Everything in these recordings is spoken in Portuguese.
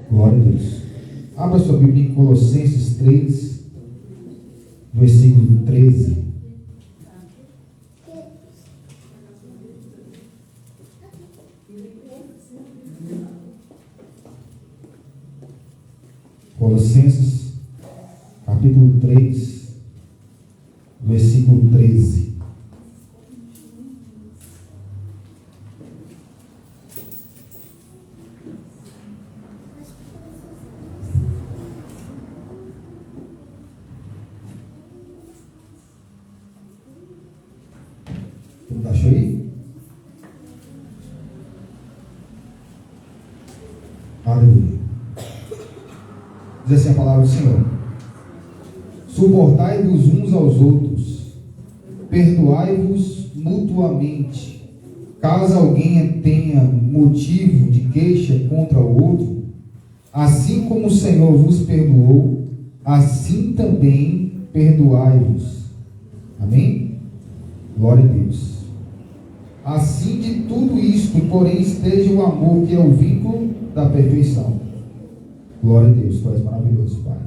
Glória a Deus. Abra sua Bíblia em Colossenses 3, versículo 13. Colossenses, capítulo 3, versículo 13. Achou aí? Aleluia. Diz assim a palavra do Senhor: suportai-vos uns aos outros, perdoai-vos mutuamente, caso alguém tenha motivo de queixa contra o outro, assim como o Senhor vos perdoou, assim também perdoai-vos. Amém? Glória a Deus. Assim de tudo isto, porém, esteja o amor, que é o vínculo da perfeição. Glória a Deus, Tu és maravilhoso, Pai.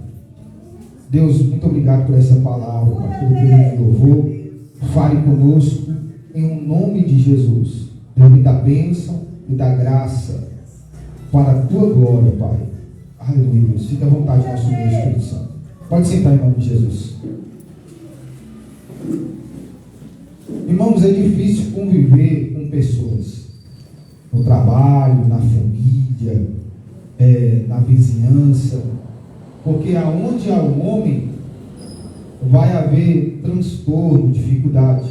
Deus, muito obrigado por essa palavra, Pai, pelo período de louvor. Fale conosco, em nome de Jesus. Deus, me dá bênção, me dá graça, para a Tua glória, Pai. Aleluia, Deus. Fica à vontade, nosso Deus, Espírito Santo. Pode sentar em nome de Jesus. Irmãos, é difícil conviver com pessoas no trabalho, na família, na vizinhança, porque aonde há um homem vai haver transtorno, dificuldade.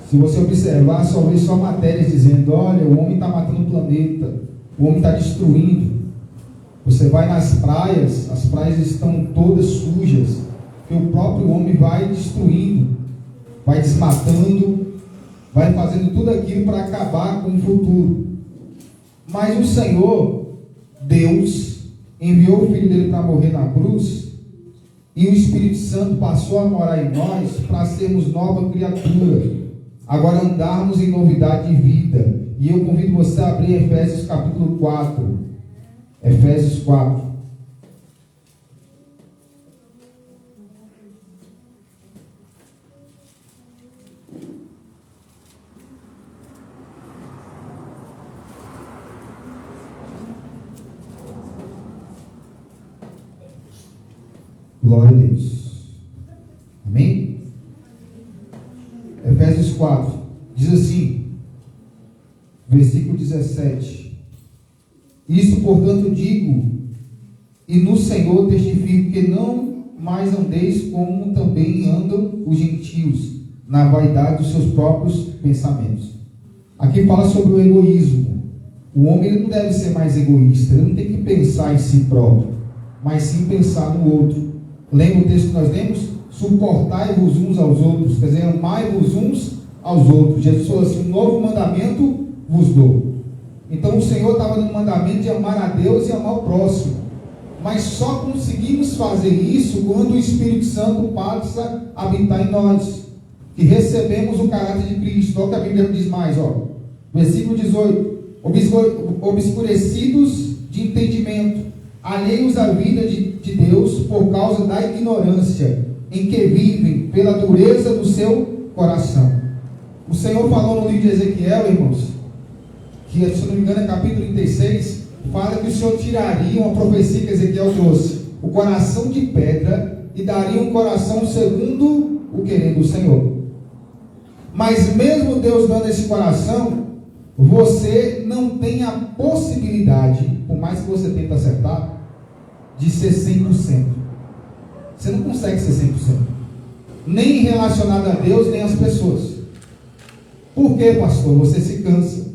Se você observar, só vê só matérias dizendo: olha, o homem está matando o planeta, o homem está destruindo. Você vai nas praias, as praias estão todas sujas, porque o próprio homem vai destruindo, vai desmatando, vai fazendo tudo aquilo para acabar com o futuro. Mas o Senhor, Deus, enviou o Filho dele para morrer na cruz, e o Espírito Santo passou a morar em nós para sermos nova criatura, agora andarmos em novidade de vida. E eu convido você a abrir Efésios capítulo 4. Efésios 4. Glória a Deus. Amém? Efésios 4 diz assim, versículo 17: isso, portanto, digo, e no Senhor testifico, que não mais andeis como também andam os gentios, na vaidade dos seus próprios pensamentos. Aqui fala sobre o egoísmo. O homem, ele não deve ser mais egoísta, ele não tem que pensar em si próprio, mas sim pensar no outro. Lembra o texto que nós lemos? Suportai-vos uns aos outros, quer dizer, amai-vos uns aos outros. Jesus falou assim: um novo mandamento vos dou. Então o Senhor estava no mandamento de amar a Deus e amar o próximo. Mas só conseguimos fazer isso quando o Espírito Santo passa a habitar em nós, que recebemos o caráter de Cristo. Olha o que a Bíblia diz mais, versículo 18: obscurecidos de entendimento, alheios à vida de Deus por causa da ignorância em que vivem, pela dureza do seu coração. O Senhor falou no livro de Ezequiel, irmãos, que, se não me engano, é capítulo 36, fala que o Senhor tiraria, uma profecia que Ezequiel trouxe, o coração de pedra e daria um coração segundo o querer do Senhor. Mas mesmo Deus dando esse coração, você não tem a possibilidade, por mais que você tente acertar, de ser 100%. Você não consegue ser 100%. Nem relacionado a Deus, nem às pessoas. Por quê, pastor? Você se cansa.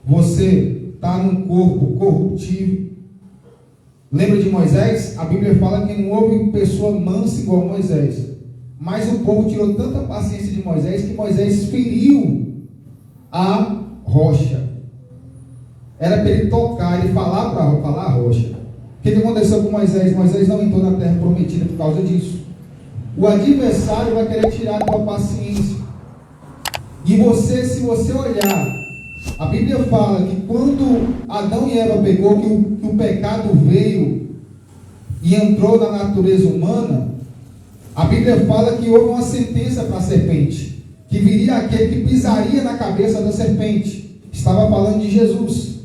Você está num corpo corruptível. Lembra de Moisés? A Bíblia fala que não houve pessoa mansa igual a Moisés. Mas o povo tirou tanta paciência de Moisés que Moisés feriu a rocha. Era para ele tocar, ele falar a rocha. O que aconteceu com Moisés? Moisés não entrou na terra prometida por causa disso. O adversário vai querer tirar a tua paciência. E você, se você olhar A Bíblia fala que quando Adão e Eva pegou, que o pecado veio e entrou na natureza humana, a Bíblia fala que houve uma sentença para a serpente, que viria aquele que pisaria na cabeça da serpente. Estava falando de Jesus,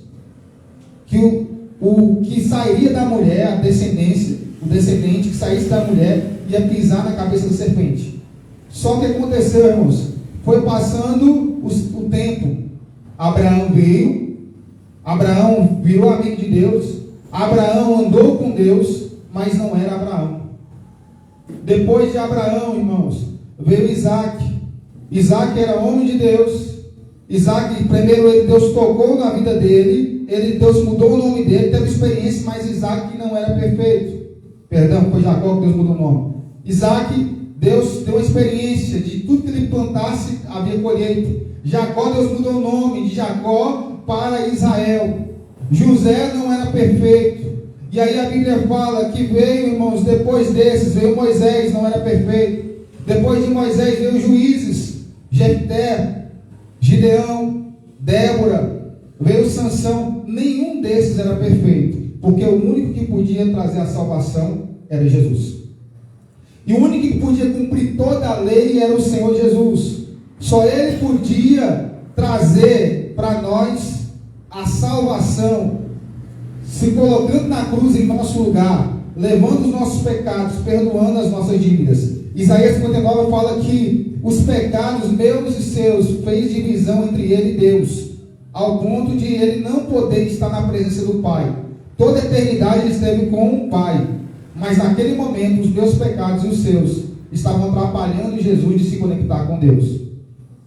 que o que sairia da mulher, a descendência, o descendente que saísse da mulher, ia pisar na cabeça da serpente. Só que aconteceu, irmãos, foi passando o tempo. Abraão veio, Abraão virou amigo de Deus, Abraão andou com Deus, mas não era Abraão. Depois de Abraão, irmãos, veio Isaac. Isaac era homem de Deus. Isaac, primeiro Deus tocou na vida dele, Deus mudou o nome dele, teve experiência, mas Isaac não era perfeito. Perdão, foi Jacó que Deus mudou o nome. Isaac, Deus deu a experiência de tudo que ele plantasse, havia colheita. Jacó, Deus mudou o nome de Jacó para Israel. José não era perfeito. E aí a Bíblia fala que veio, irmãos, depois desses, veio Moisés, não era perfeito. Depois de Moisés veio Juízes, Jefté, Gideão, Débora, veio Sansão. Nenhum desses era perfeito, porque o único que podia trazer a salvação era Jesus. E o único que podia cumprir toda a lei era o Senhor Jesus. Só Ele podia trazer para nós a salvação, se colocando na cruz em nosso lugar, levando os nossos pecados, perdoando as nossas dívidas. Isaías 59 fala que os pecados meus e seus fez divisão entre ele e Deus, ao ponto de ele não poder estar na presença do Pai. Toda a eternidade ele esteve com o Pai, mas naquele momento os meus pecados e os seus estavam atrapalhando Jesus de se conectar com Deus.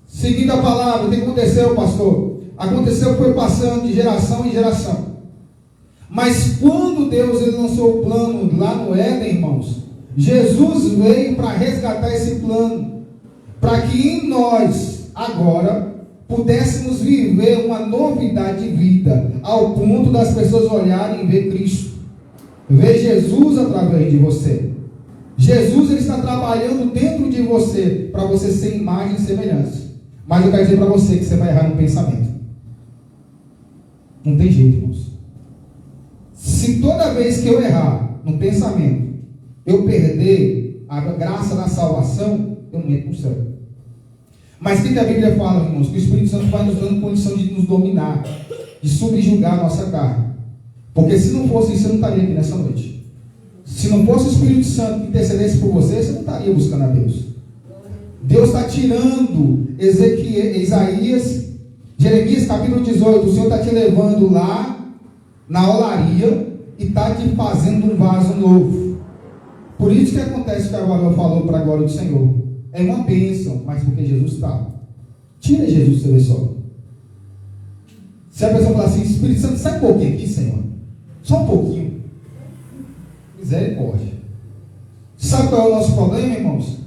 Seguindo a palavra, o que aconteceu, pastor? Aconteceu que foi passando de geração em geração. Mas quando Deus ele lançou o plano lá no Éden, irmãos, Jesus veio para resgatar esse plano, para que em nós, agora, pudéssemos viver uma novidade de vida, ao ponto das pessoas olharem e ver Cristo, ver Jesus através de você. Jesus ele está trabalhando dentro de você, para você ser imagem e semelhança. Mas eu quero dizer para você que você vai errar no pensamento. Não tem jeito, irmãos. Se toda vez que eu errar no pensamento, eu perder a graça da salvação, eu não entro no céu. Mas o que a Bíblia fala, irmãos? Que o Espírito Santo vai nos dando condição de nos dominar, de subjugar a nossa carne. Porque se não fosse isso, você não estaria aqui nessa noite. Se não fosse o Espírito Santo que intercedesse por você, você não estaria buscando a Deus. Deus está tirando Isaías, Jeremias capítulo 18, o Senhor está te levando lá na olaria e está te fazendo um vaso novo. Por isso que acontece o que a Varão falou para a glória do Senhor. É uma bênção, mas porque Jesus está. Tira Jesus, você vê só. Se a pessoa falar assim, Espírito Santo, sai um pouquinho aqui, Senhor. Só um pouquinho. Misericórdia. Sabe qual é o nosso problema, irmãos?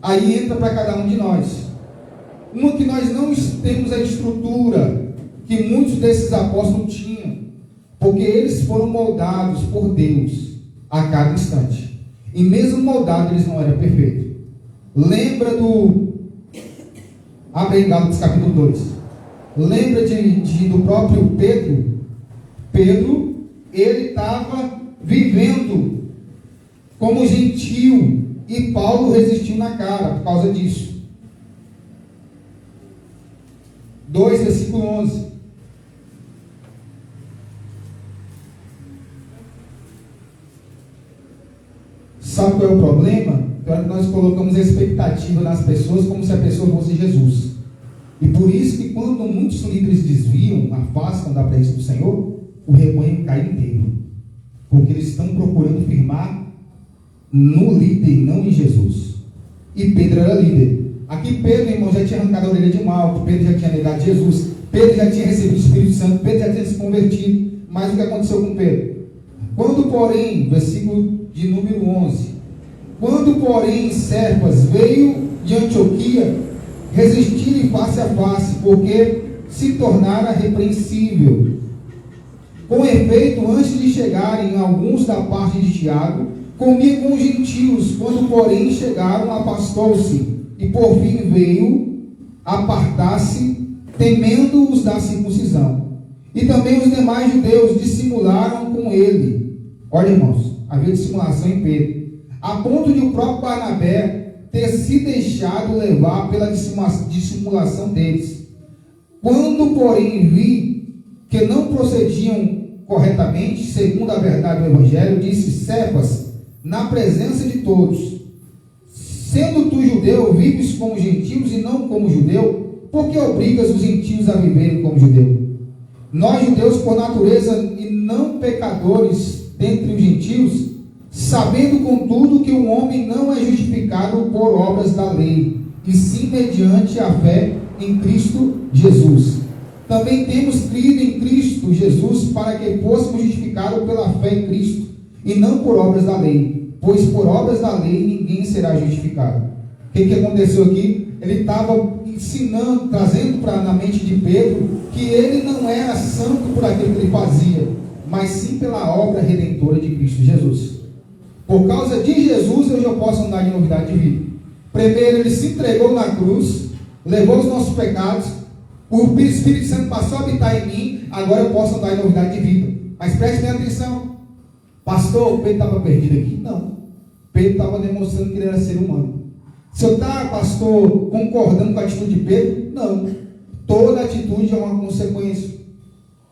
Aí entra para cada um de nós. Uma que nós não temos a estrutura que muitos desses apóstolos tinham, porque eles foram moldados por Deus a cada instante. E mesmo moldados, eles não eram perfeitos. Lembra do... Abre aí Gálatas capítulo 2. Lembra do próprio Pedro? Pedro, ele estava vivendo como gentil, e Paulo resistiu na cara por causa disso. 2, versículo 11. Sabe qual é o problema? É que nós colocamos a expectativa nas pessoas como se a pessoa fosse Jesus. E por isso que quando muitos líderes desviam, afastam da presença do Senhor, o rebanho cai inteiro. Porque eles estão procurando firmar no líder e não em Jesus. E Pedro era líder. Aqui Pedro, irmão, já tinha arrancado a orelha de mal, Pedro já tinha negado Jesus, Pedro já tinha recebido o Espírito Santo, Pedro já tinha se convertido. Mas o que aconteceu com Pedro? Quando, porém, versículo de número 11, quando, porém, Cefas veio de Antioquia, resistiram face a face, porque se tornara repreensível. Com efeito, antes de chegarem alguns da parte de Tiago, comia com os gentios. Quando, porém, chegaram, afastou-se, e por fim veio apartar-se temendo os da circuncisão. E também os demais judeus dissimularam com ele. Olha, irmãos, havia dissimulação em Pedro, a ponto de o próprio Barnabé ter se deixado levar pela dissimulação deles. Quando, porém, vi que não procediam corretamente, segundo a verdade do Evangelho, disse: Cefas, na presença de todos: sendo tu judeu, vives como gentios e não como judeu, por que obrigas os gentios a viverem como judeu? Nós, judeus, por natureza, e não pecadores dentre os gentios, sabendo, contudo, que o homem não é justificado por obras da lei, e sim mediante a fé em Cristo Jesus. Também temos crido em Cristo Jesus para que fôssemos justificados pela fé em Cristo, e não por obras da lei, pois por obras da lei ninguém será justificado. O que aconteceu aqui? Ele estava ensinando, trazendo na mente de Pedro, que ele não era santo por aquilo que ele fazia, mas sim pela obra redentora de Cristo Jesus. Por causa de Jesus, eu já posso andar em novidade de vida. Primeiro, ele se entregou na cruz, levou os nossos pecados, o Espírito Santo passou a habitar em mim, agora eu posso andar em novidade de vida. Mas preste bem atenção. Pastor, Pedro estava perdido aqui? Não. Pedro estava demonstrando que ele era ser humano. Se eu estou, pastor, concordando com a atitude de Pedro? Não. Toda atitude é uma consequência.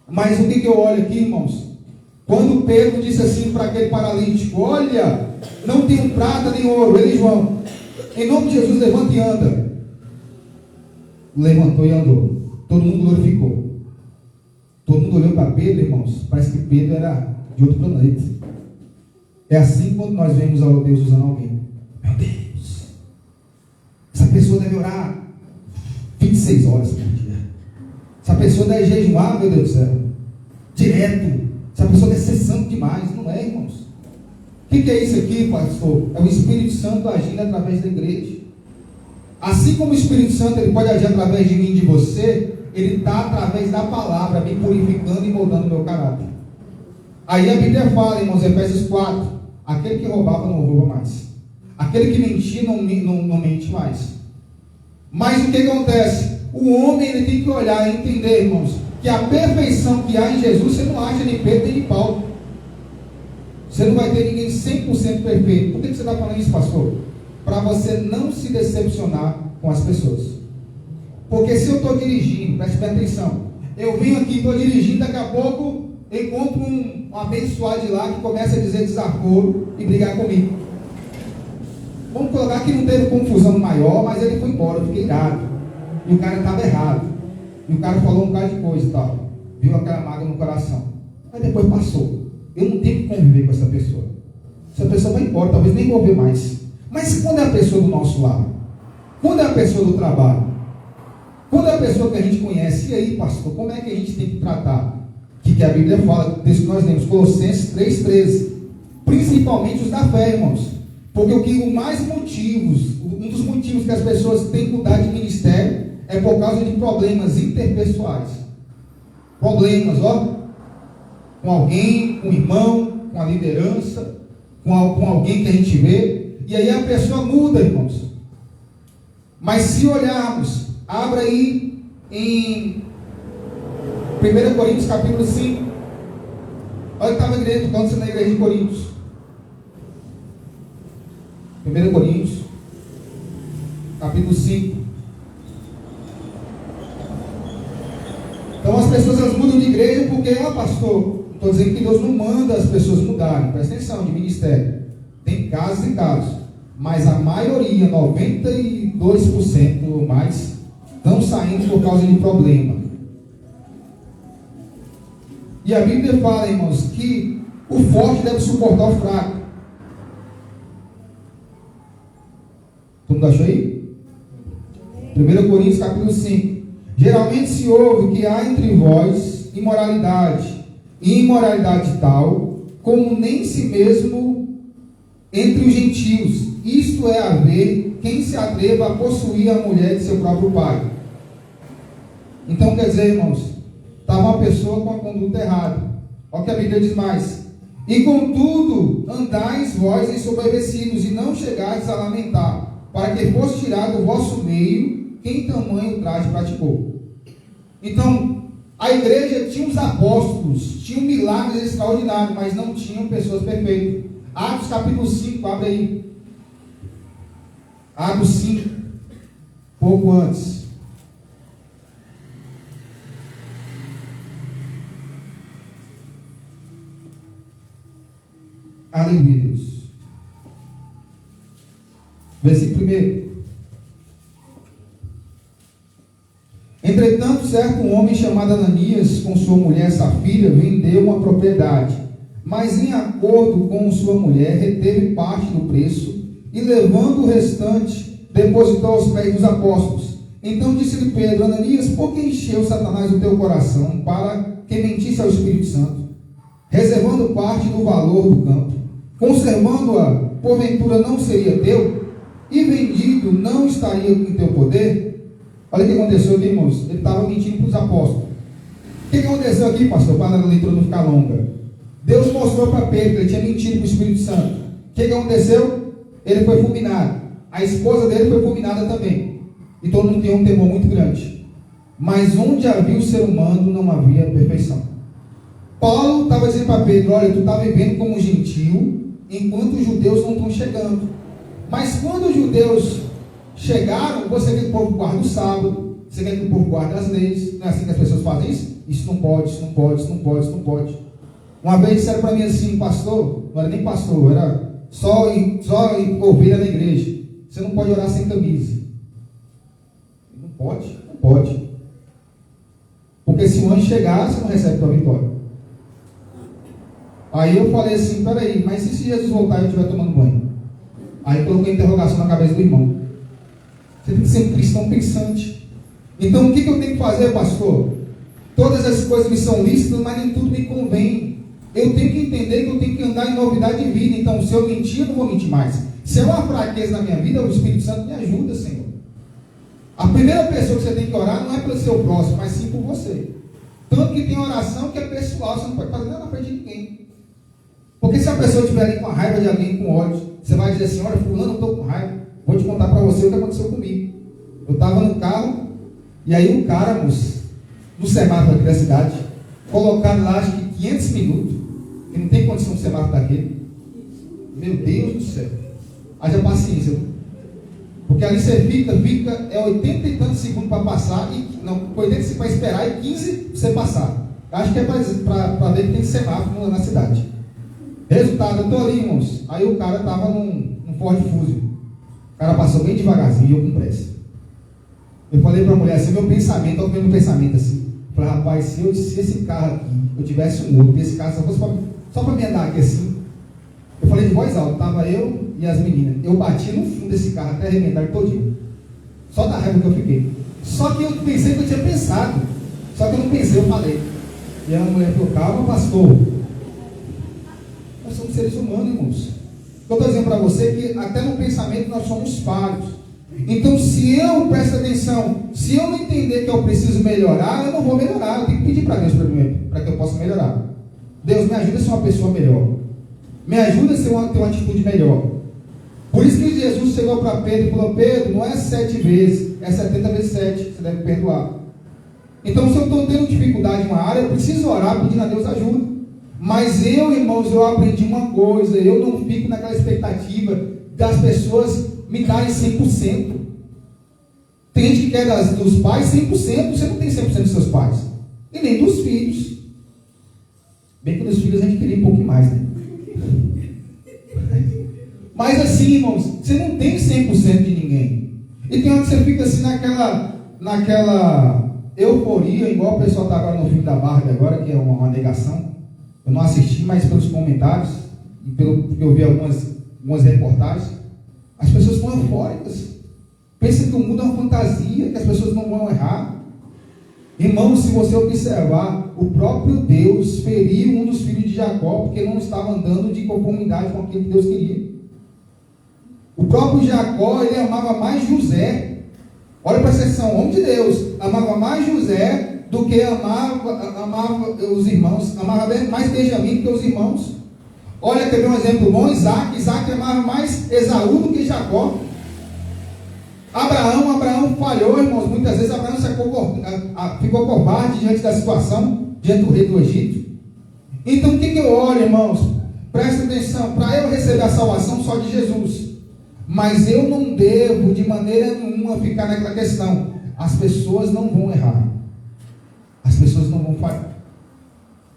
Mas o que eu olho aqui, irmãos? Quando Pedro disse assim para aquele paralítico: olha, não tenho prata nem ouro. Ele, João, em nome de Jesus, levanta e anda. Levantou e andou. Todo mundo glorificou. Todo mundo olhou para Pedro, irmãos. Parece que Pedro era de outro planeta. É assim quando nós vemos a Deus usando alguém. Meu Deus, essa pessoa deve orar 26 horas por dia. Essa pessoa deve jejuar, meu Deus do céu, direto. Essa pessoa deve ser santo demais. Não é, irmãos? O que é isso aqui, pastor? É o Espírito Santo agindo através da igreja. Assim como o Espírito Santo ele pode agir através de mim e de você, ele está através da palavra, me purificando e moldando o meu caráter. Aí a Bíblia fala, irmãos, Efésios 4, aquele que roubava não rouba mais. Aquele que mentia não mente mais. Mas o que acontece? O homem ele tem que olhar e entender, irmãos, que a perfeição que há em Jesus, você não acha nem Pedro nem Paulo. Você não vai ter ninguém 100% perfeito. Por que você está falando isso, pastor? Para você não se decepcionar com as pessoas. Porque se eu estou dirigindo, preste bem atenção, eu venho aqui, estou dirigindo, daqui a pouco encontro um abençoado de lá que começa a dizer desaforo e brigar comigo. Vamos colocar que não teve confusão maior, mas ele foi embora, eu fiquei irado. E o cara estava errado. E o cara falou um bocado de coisa e tal. Viu aquela mágoa no coração. Mas depois passou. Eu não tenho que conviver com essa pessoa. Essa pessoa vai embora, talvez nem vou ver mais. Mas quando é a pessoa do nosso lado? Quando é a pessoa do trabalho? Quando é a pessoa que a gente conhece? E aí, pastor, como é que a gente tem que tratar? Que a Bíblia fala, texto que nós lemos, Colossenses 3,13. Principalmente os da fé, irmãos. Porque um dos motivos que as pessoas têm que mudar de ministério é por causa de problemas interpessoais. Problemas, com alguém, com o irmão, com a liderança, com alguém que a gente vê. E aí a pessoa muda, irmãos. Mas se olharmos, abra aí em 1 Coríntios capítulo 5. Olha que estava acontecendo na igreja de Coríntios. 1 Coríntios capítulo 5. Então as pessoas elas mudam de igreja porque, pastor, estou dizendo que Deus não manda as pessoas mudarem. Presta atenção, de ministério. Tem casos e casos. Mas a maioria, 92% ou mais, estão saindo por causa de problema. E a Bíblia fala, irmãos, que o forte deve suportar o fraco. Todo mundo achou aí? 1 Coríntios capítulo 5. Geralmente se ouve que há entre vós imoralidade, e imoralidade tal, como nem si mesmo entre os gentios. Isto é haver quem se atreva a possuir a mulher de seu próprio pai. Então quer dizer, irmãos, estava uma pessoa com a conduta errada. Olha o que a Bíblia diz mais. E contudo, andais vós ensoberbecidos, e não chegais a lamentar, para que fosse tirado do vosso meio quem tamanho traje praticou. Então, a igreja tinha os apóstolos, tinha milagres extraordinários, mas não tinham pessoas perfeitas. Atos capítulo 5, abre aí. Atos 5, pouco antes. Aleluia, Deus. Versículo 1. Entretanto, certo homem chamado Ananias, com sua mulher Safira, vendeu uma propriedade, mas em acordo com sua mulher, reteve parte do preço, e levando o restante, depositou aos pés dos apóstolos. Então disse-lhe Pedro: Ananias, por que encheu Satanás o teu coração, para que mentisse ao Espírito Santo, reservando parte do valor do campo, conservando-a, porventura não seria teu, e vendido não estaria em teu poder? Olha o que aconteceu aqui, irmãos. Ele estava mentindo para os apóstolos. O que aconteceu aqui, pastor, para a leitura não ficar longa? Deus mostrou para Pedro que ele tinha mentido para o Espírito Santo. O que aconteceu? Ele foi fulminado. A esposa dele foi fulminada também. E todo mundo tinha um temor muito grande. Mas onde havia o ser humano, não havia perfeição. Paulo estava dizendo para Pedro: olha, tu está vivendo como um gentil, enquanto os judeus não estão chegando. Mas quando os judeus chegaram, você quer que o povo guarde o sábado, você quer que o povo guarde as leis. Não é assim que as pessoas fazem isso? Isso não pode, isso não pode, isso não pode, isso não pode. Uma vez disseram para mim assim: pastor, não era nem pastor, era só ovelha na igreja, você não pode orar sem camisa. Não pode? Não pode. Porque se o anjo chegar, você não recebe tua vitória. Aí eu falei assim: peraí, mas e se Jesus voltar e eu estiver tomando banho? Aí coloquei interrogação na cabeça do irmão. Você tem que ser um cristão pensante. Então o que eu tenho que fazer, pastor? Todas essas coisas me são lícitas, mas nem tudo me convém. Eu tenho que entender que eu tenho que andar em novidade de vida. Então, se eu mentir, eu não vou mentir mais. Se é uma fraqueza na minha vida, o Espírito Santo me ajuda, Senhor. A primeira pessoa que você tem que orar não é pelo seu próximo, mas sim por você. Tanto que tem oração que é pessoal, você não pode fazer nada na frente de ninguém. Porque se a pessoa estiver ali com a raiva de alguém, com ódio, você vai dizer assim: olha, fulano, eu estou com raiva. Vou te contar para você o que aconteceu comigo. Eu estava no carro, e aí o cara, moço, no semáforo aqui da cidade, colocado lá acho que 500 minutos, que não tem condição de semáforo daquele. Meu Deus do céu. Haja paciência. Porque ali você fica, é 80 e tantos segundos para passar, e não, 80 para esperar e 15 para você passar. Acho que é para ver que tem semáforo na cidade. Resultado, eu estou ali, irmãos. Aí o cara estava num Ford Fusion. O cara passou bem devagarzinho e eu com pressa. Eu falei para a mulher assim, meu pensamento, olha o meu pensamento assim. Eu falei: rapaz, se esse carro aqui, eu tivesse um outro, e esse carro só para me andar aqui assim. Eu falei de voz alta, estava eu e as meninas. Eu bati no fundo desse carro até arrebentar ele todinho. Só da raiva que eu fiquei. Só que eu pensei que eu tinha pensado. Só que eu não pensei, eu falei. E a mulher falou: calma, pastor. Nós somos seres humanos, irmãos. Eu estou dizendo para você que até no pensamento nós somos falhos. Então, se eu, presta atenção, se eu não entender que eu preciso melhorar, eu não vou melhorar. Eu tenho que pedir para Deus para que eu possa melhorar. Deus, me ajuda a ser uma pessoa melhor. Me ajuda a ter uma atitude melhor. Por isso que Jesus chegou para Pedro e falou: Pedro, não é 7 vezes, é 70 vezes 7. Você deve perdoar. Então, se eu estou tendo dificuldade em uma área, eu preciso orar pedindo a Deus ajuda. Mas eu, irmãos, eu aprendi uma coisa: eu não fico naquela expectativa das pessoas me darem 100%. Tem gente que quer dos pais 100%, você não tem 100% dos seus pais. E nem dos filhos. Bem que dos filhos a gente queria um pouco mais, né? Mas assim, irmãos, você não tem 100% de ninguém. E tem hora que você fica assim naquela euforia, igual o pessoal está agora no filme da Barbie agora, que é uma negação. Eu não assisti, mas pelos comentários e porque eu vi algumas reportagens, as pessoas estão eufóricas. Pensam que o mundo é uma fantasia, que as pessoas não vão errar. Irmãos, se você observar, o próprio Deus feriu um dos filhos de Jacó, porque não estava andando de conformidade com aquilo que Deus queria. O próprio Jacó, ele amava mais José. Olha para a exceção, homem de Deus, amava mais José do que amava os irmãos, amava mais Benjamim do que os irmãos. Olha, quer ver um exemplo bom? Isaac amava mais Esaú do que Jacó. Abraão falhou, irmãos. Muitas vezes Abraão ficou covarde diante da situação, diante do rei do Egito. Então o que eu olho, irmãos? Presta atenção, para eu receber a salvação só de Jesus. Mas eu não devo de maneira nenhuma ficar naquela questão. As pessoas não vão errar. As pessoas não vão falhar.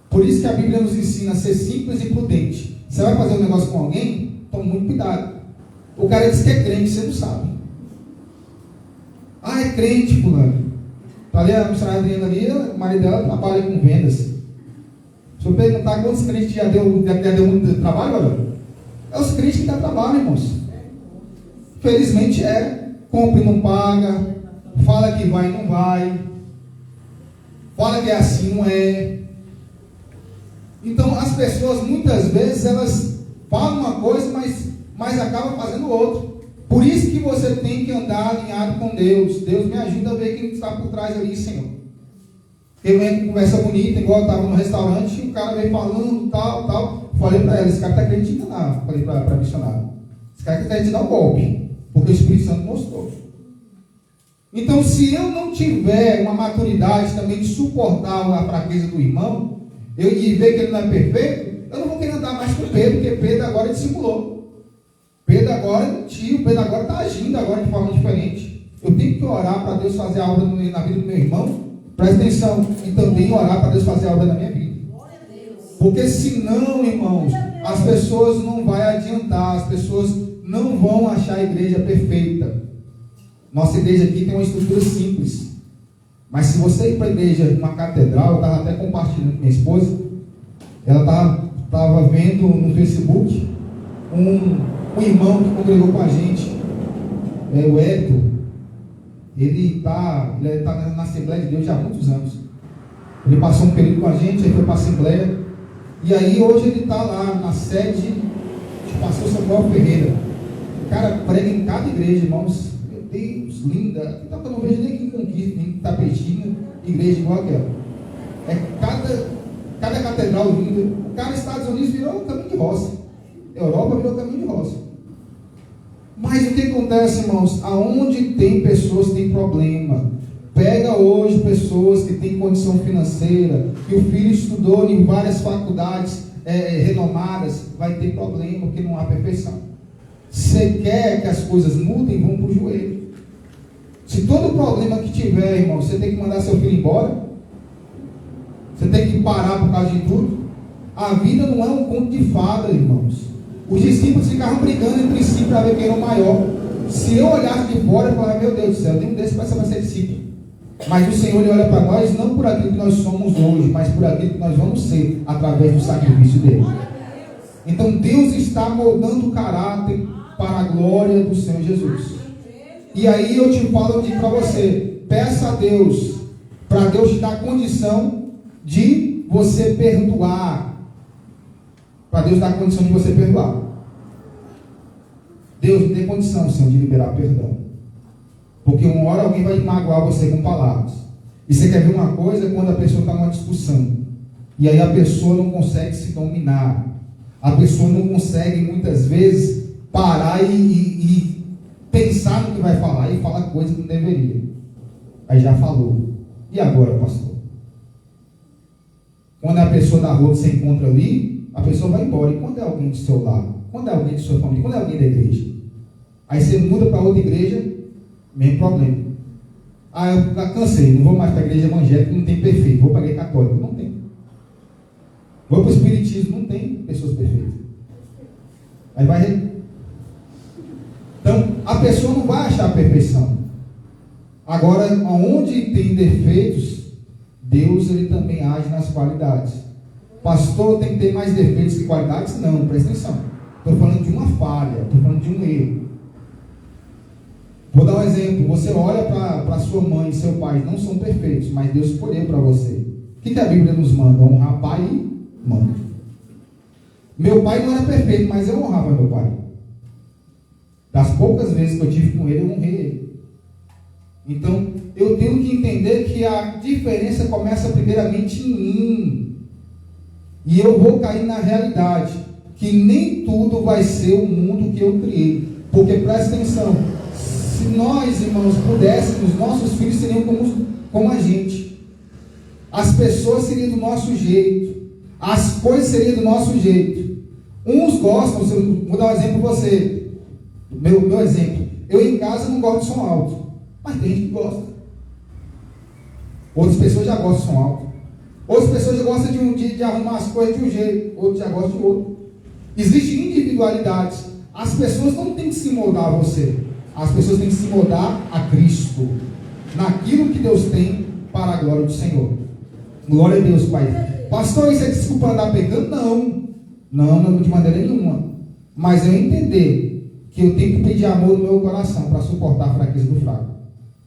Por isso que a Bíblia nos ensina a ser simples e prudente. Você vai fazer um negócio com alguém? Tome muito cuidado. O cara diz que é crente, você não sabe. Ah, é crente, fulano. Está ali a missionária Adriana ali, o marido dela trabalha com vendas. Se eu perguntar quantos crentes já deu muito trabalho, olha, é os crentes que dão trabalho, irmãos. Felizmente é. Compra e não paga. Fala que vai e não vai. Fala que é assim, não é. Então as pessoas muitas vezes elas falam uma coisa, mas acabam fazendo outra. Por isso que você tem que andar alinhado com Deus. Deus me ajuda a ver quem está por trás ali, Senhor. Eu venho com conversa bonita, igual eu estava no restaurante, e o cara veio falando, tal. Falei para ela, esse cara está querendo te enganar. Falei para a missionária. Esse cara está querendo te dar um golpe, porque o Espírito Santo mostrou. Então, se eu não tiver uma maturidade também de suportar a fraqueza do irmão, e ver que ele não é perfeito, eu não vou querer andar mais com Pedro, porque Pedro agora dissimulou. Pedro agora é mentiu, Pedro agora está agindo agora de forma diferente. Eu tenho que orar para Deus fazer a obra na vida do meu irmão. Presta atenção, e também orar para Deus fazer a obra na minha vida. Porque senão, irmãos, as pessoas não vão adiantar, as pessoas não vão achar a igreja perfeita. Nossa igreja aqui tem uma estrutura simples. Mas se você ir para a igreja, uma catedral, eu estava até compartilhando com minha esposa, ela estava vendo no Facebook um irmão que congregou com a gente, o Hélio. Ele está na Assembleia de Deus já há muitos anos. Ele passou um período com a gente, aí foi para a Assembleia. E aí hoje ele está lá na sede de pastor Samuel Ferreira. O cara prega em cada igreja, irmãos. Meu Deus, linda. Então eu não vejo nem aqui em Conquista, nem em Tapetinho, igreja igual aquela. É cada catedral linda. O cara nos Estados Unidos virou um caminho de roça. Europa virou caminho de roça. Mas o que acontece, irmãos? Aonde tem pessoas que têm problema, pega hoje pessoas que têm condição financeira, que o filho estudou em várias faculdades renomadas, vai ter problema, porque não há perfeição. Você quer que as coisas mudem, vão para o joelho. Se todo problema que tiver, irmão, você tem que mandar seu filho embora, você tem que parar por causa de tudo. A vida não é um conto de fada, irmãos. Os discípulos ficavam brigando entre si para ver quem era o maior. Se eu olhasse de fora, eu falava, meu Deus do céu, nenhum desses vai ser discípulo. Mas o Senhor ele olha para nós, não por aquilo que nós somos hoje, mas por aquilo que nós vamos ser, através do sacrifício dele. Então Deus está moldando o caráter para a glória do Senhor Jesus. E aí eu te falo para você, peça a Deus, para Deus te dar condição de você perdoar. Para Deus dar condição de você perdoar. Deus me dê condição, Senhor, de liberar perdão. Porque uma hora alguém vai magoar você com palavras. E você quer ver uma coisa? Quando a pessoa está numa discussão. E aí a pessoa não consegue se dominar. A pessoa não consegue, muitas vezes, parar e pensar no que vai falar. E fala coisa que não deveria. Aí já falou. E agora, pastor? Quando a pessoa da rua você encontra ali, a pessoa vai embora. E quando é alguém do seu lado? Quando é alguém de sua família? Quando é alguém da igreja? Aí você muda para outra igreja, mesmo problema. Ah, eu cansei, não vou mais para a igreja evangélica, não tem perfeito. Vou para a igreja católica, não tem. Vou para o espiritismo, não tem pessoas perfeitas. Aí vai. Então, a pessoa não vai achar a perfeição. Agora, onde tem defeitos, Deus ele também age nas qualidades. Pastor, tem que ter mais defeitos que qualidades? Não, presta atenção. Estou falando de uma falha, estou falando de um erro. Vou dar um exemplo. Você olha para sua mãe e seu pai, não são perfeitos, mas Deus escolheu para você. O que a Bíblia nos manda? Honrar pai e mãe. Meu pai não era perfeito, mas eu honrava meu pai. Das poucas vezes que eu tive com ele, eu honrei ele. Então, eu tenho que entender que a diferença começa primeiramente em mim. E eu vou cair na realidade que nem tudo vai ser o mundo que eu criei. Porque presta atenção, Se nós, irmãos, pudéssemos, nossos filhos seriam como a gente. As pessoas seriam do nosso jeito. As coisas seriam do nosso jeito. Uns gostam, vou dar um exemplo para você. Meu exemplo. Eu em casa não gosto de som alto. Mas tem gente que gosta. Outras pessoas já gostam de som alto. Outras pessoas já gostam de arrumar as coisas de um jeito. Outros já gostam de outro. Existem individualidades. As pessoas não têm que se moldar a você. As pessoas têm que se moldar a Cristo. Naquilo que Deus tem para a glória do Senhor. Glória a Deus, Pai. Pastor, isso é desculpa andar pecando? Não, de maneira nenhuma. Mas eu entender que eu tenho que pedir amor no meu coração para suportar a fraqueza do fraco.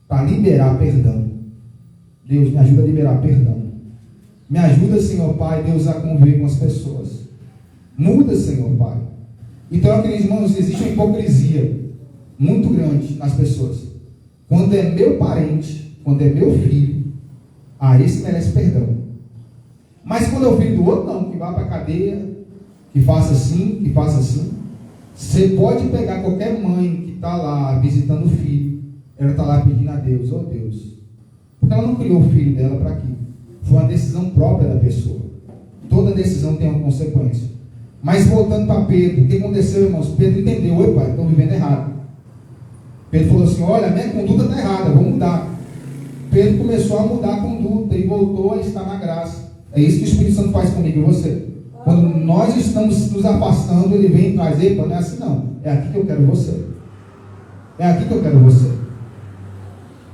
Para liberar perdão. Deus, me ajuda a liberar perdão. Me ajuda, Senhor Pai, Deus, a conviver com as pessoas. Muda, Senhor Pai. Então, queridos irmãos, existe uma hipocrisia muito grande nas pessoas. Quando é meu parente, quando é meu filho, esse merece perdão. Mas quando é o filho do outro, não, que vá para a cadeia, que faça assim, que faça assim. Você pode pegar qualquer mãe que está lá visitando o filho, ela está lá pedindo a Deus, oh Deus, porque ela não criou o filho dela para aqui. Foi uma decisão própria da pessoa. Toda decisão tem uma consequência. Mas voltando para Pedro, o que aconteceu, irmãos? Pedro entendeu, oi pai, estou vivendo errado. Pedro falou assim, olha, minha conduta está errada, vou mudar. Pedro começou a mudar a conduta e voltou a estar na graça. É isso que o Espírito Santo faz comigo e você. Quando nós estamos nos afastando, ele vem trazer, não é assim não. É aqui que eu quero você. É aqui que eu quero você.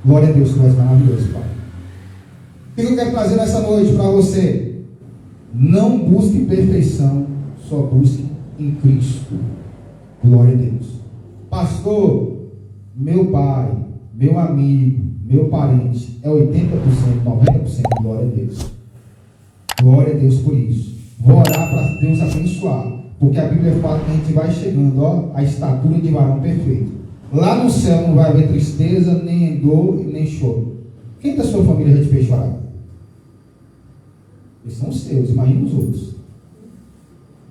Glória a Deus, tu és maravilhoso, Pai. O que eu quero trazer nessa noite para você? Não busque perfeição, só busque em Cristo. Glória a Deus. Pastor, meu pai, meu amigo, meu parente, é 80%, 90%, glória a Deus. Glória a Deus por isso. Vou orar para Deus abençoar, porque a Bíblia fala que a gente vai chegando, a estatura de varão perfeito. Lá no céu não vai haver tristeza, nem dor, nem choro. Quem da sua família já te fez chorar? Eles são os seus, imagina os outros.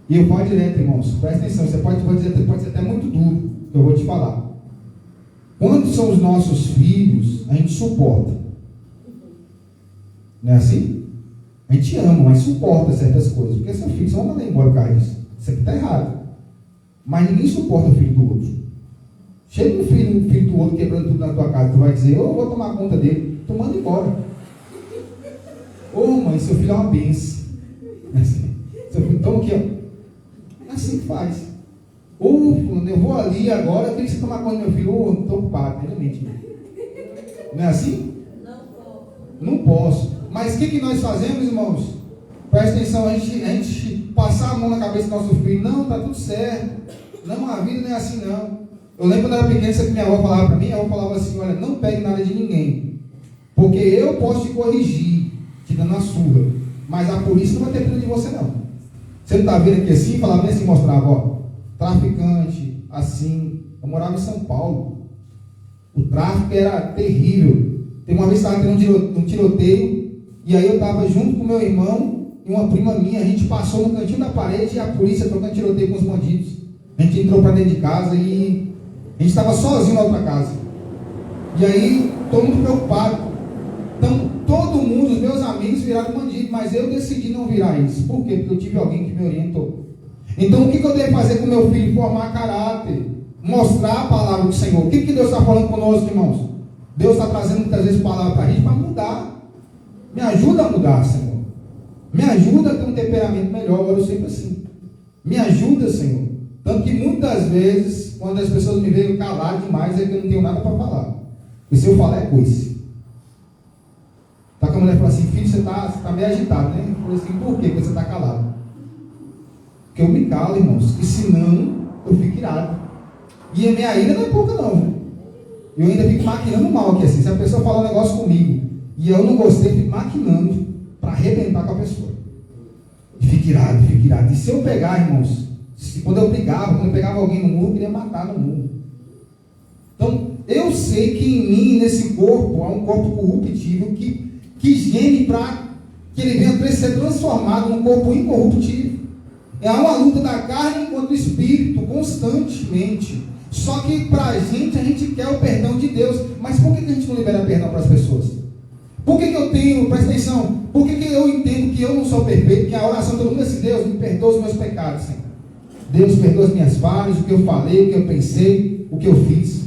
E eu falo direto, irmãos, presta atenção, você pode ser até muito duro, que eu vou te falar. Quando são os nossos filhos, a gente suporta. Não é assim? A gente ama, mas suporta certas coisas. Porque seu filho, você não manda embora por causa disso. Isso aqui está errado. Mas ninguém suporta o filho do outro. Chega um filho do outro quebrando tudo na tua casa, tu vai dizer, eu vou tomar conta dele. Tu manda embora. Ô mãe, seu filho é uma benção. É assim. Seu filho, toma aqui, ó. É assim que faz. Eu vou ali agora, eu tenho que tomar conta do meu filho. Não estou ocupado, realmente. Não é assim? Não posso. Mas o que nós fazemos, irmãos? Presta atenção, a gente passar a mão na cabeça do nosso filho. Não, está tudo certo. Não, a vida não é assim não. Eu lembro quando eu era pequeno, que minha avó falava para mim, a avó falava assim, olha, não pegue nada de ninguém. Porque eu posso te corrigir, te dando uma surra. Mas a polícia não vai ter pena de você não. Você não está vendo aqui assim? Falava bem assim, mostrava, ó. Traficante, assim. Eu morava em São Paulo. O tráfico era terrível. Tem uma vez que estava tendo um tiroteio. E aí eu estava junto com meu irmão e uma prima minha, a gente passou no cantinho da parede e a polícia trocando tiroteio com os bandidos. A gente entrou para dentro de casa e a gente estava sozinho na outra casa. E aí, estou muito preocupado. Então, todo mundo, os meus amigos viraram bandido, mas eu decidi não virar isso. Por quê? Porque eu tive alguém que me orientou. Então, o que eu devo fazer com meu filho? Formar caráter, mostrar a palavra do Senhor. O que Deus está falando conosco, irmãos? Deus está trazendo muitas vezes palavra para a gente para mudar. Me ajuda a mudar, Senhor. Me ajuda a ter um temperamento melhor. Agora eu sempre assim. Me ajuda, Senhor. Tanto que muitas vezes, quando as pessoas me veem calar demais, é que eu não tenho nada para falar. E se eu falar, é coice. Tá com a mulher fala assim, filho, você tá meio agitado, né? Eu falei assim, por quê que você está calado? Porque eu me calo, irmãos. E senão, eu fico irado. E a minha ira não é pouca, não. Eu ainda fico maquinando mal aqui assim. Se a pessoa falar um negócio comigo e eu não gostei, fico maquinando para arrebentar com a pessoa. E fico irado, fico irado. E se eu pegar, irmãos, quando eu pegava alguém no murro, eu queria matar no murro. Então, eu sei que em mim, nesse corpo, há um corpo corruptível que geme para que ele venha ser transformado num corpo incorruptível. Há uma luta da carne contra o espírito, constantemente. Só que para a gente quer o perdão de Deus. Mas por que a gente não libera perdão para as pessoas? Por que eu tenho, presta atenção, por que eu entendo que eu não sou perfeito, que a oração de todo mundo é assim: Deus, me perdoa os meus pecados, Senhor. Deus, perdoa as minhas falhas, o que eu falei, o que eu pensei, o que eu fiz.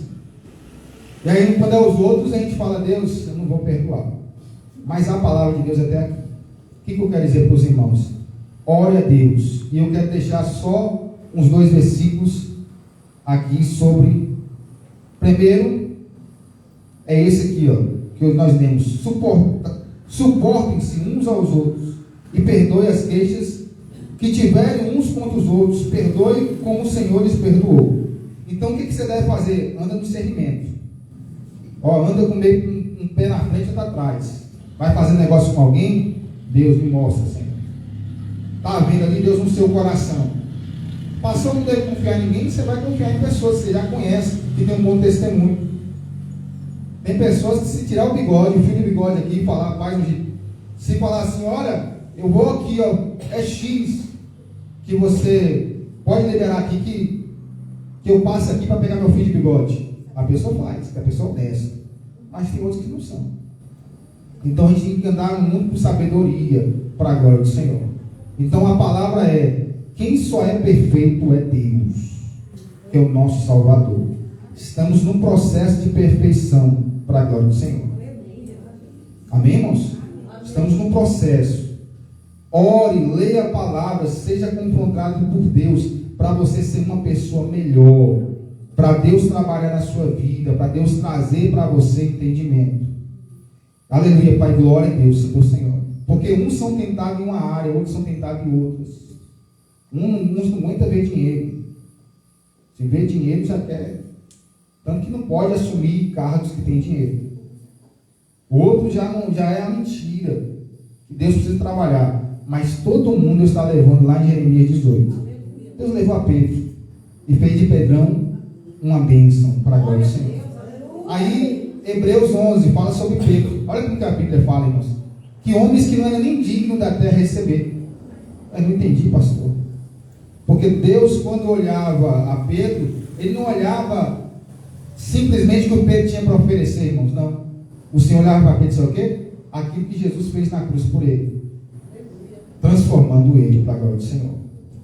E aí, quando é os outros, a gente fala: Deus, eu não vou perdoar. Mas a palavra de Deus até aqui. O que eu quero dizer para os irmãos? Ore a Deus. E eu quero deixar só uns 2 versículos aqui sobre. Primeiro, é esse aqui, que nós lemos: suportem-se uns aos outros e perdoe as queixas que tiverem uns contra os outros, perdoe como o Senhor lhes perdoou. Então o que você deve fazer? Anda no discernimento. Anda com meio um pé na frente e outro atrás. Vai fazer negócio com alguém? Deus me mostra, Senhor. Está vendo ali Deus no seu coração. Passou, não deve confiar em ninguém, você vai confiar em pessoas que você já conhece, que tem um bom testemunho. Tem pessoas que, se tirar o bigode, o fio de bigode aqui, e falar: pai, se falar assim: olha, eu vou aqui, é X, que você pode liberar aqui, que eu passo aqui para pegar meu fio de bigode. A pessoa faz, porque a pessoa é honesta. Mas tem outros que não são. Então a gente tem que andar no mundo com sabedoria, para a glória do Senhor. Então a palavra é: quem só é perfeito é Deus, que é o nosso Salvador. Estamos num processo de perfeição, para a glória do Senhor. Amém, irmãos? Estamos num processo. Ore, leia a palavra, seja confrontado por Deus, para você ser uma pessoa melhor, para Deus trabalhar na sua vida, para Deus trazer para você entendimento. Aleluia, Pai, glória a Deus, Senhor Senhor. Porque uns são tentados em uma área, outros são tentados em outras. Uns não aguentam ver dinheiro. Se vê dinheiro, já quer. Tanto que não pode assumir cargos que tem dinheiro. O outro já é a mentira. Que Deus precisa trabalhar. Mas todo mundo está levando lá em Jeremias 18. Deus levou a Pedro e fez de Pedrão uma bênção para a glória do Senhor. Aí, Hebreus 11 fala sobre Pedro. Olha como que a Bíblia fala, irmãos. Que homens que não eram nem dignos da terra receber. Eu não entendi, pastor. Porque Deus, quando olhava a Pedro, Ele não olhava simplesmente o que o Pedro tinha para oferecer, irmãos. Não. O Senhor olhava para Pedro e disse: o quê? Aquilo que Jesus fez na cruz por ele, transformando ele para a glória do Senhor.